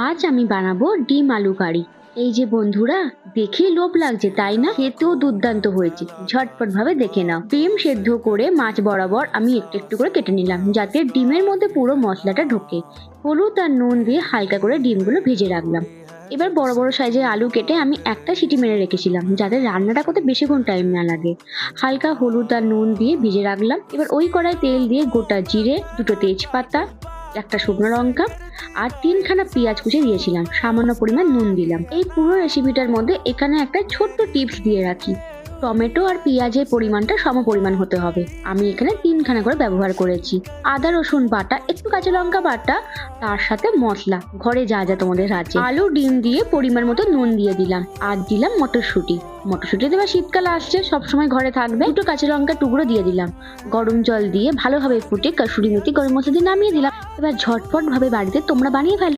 আজ আমি বানাবো ডিম আলু কারি। এই যে বন্ধুরা, দেখে লোভ লাগছে তাই না? খেতেও দুর্দান্ত হয়েছে। ঝটপট ভাবে দেখে নাও। ডিম সেদ্ধ করে মাছ বরাবর আমি একটু একটু করে কেটে নিলাম, যাতে ডিমের মধ্যে পুরো মশলাটা ঢোকে। হলুদ আর নুন দিয়ে হালকা করে ডিমগুলো ভেজে রাখলাম। এবার বড় বড় সাইজের আলু কেটে আমি একটা সিটি মেরে রেখেছিলাম, যাতে রান্নাটা করতে বেশিক্ষণ টাইম না লাগে। হালকা হলুদ আর নুন দিয়ে ভেজে রাখলাম। এবার ওই কড়াই তেল দিয়ে গোটা জিরে, দুটো তেজপাতা, একটা শুকনো লঙ্কা আর তিনখানা পেঁয়াজ কুচি দিয়েছিলাম। সামান্য পরিমাণ নুন দিলাম। এই পুরো রেসিপিটার মধ্যে এখানে একটা ছোট্ট টিপস দিয়ে রাখি, টমেটো আর পেঁয়াজের পরিমাণটা সম পরিমাণ হতে হবে। আমি এখানে তিনখানা করে ব্যবহার করেছি। আদা রসুন বাটা, একটু কাঁচা লঙ্কা বাটা, তার সাথে মশলা ঘরে যা যা তোমাদের আছে। আলু ডিম দিয়ে পরিমাণ মতো নুন দিয়ে দিলাম, আর দিলাম মটরশুঁটি। মটরশুঁটি দেওয়া শীতকাল আসছে, সবসময় ঘরে থাকবে। দুটো কাঁচা লঙ্কা টুকরো দিয়ে দিলাম। গরম জল দিয়ে ভালোভাবে ফুটে কসুরি মেথি গরম মশলা দিয়ে নামিয়ে দিলাম। এবার ঝটপট ভাবে বাড়িতে তোমরা বানিয়ে ফেলো।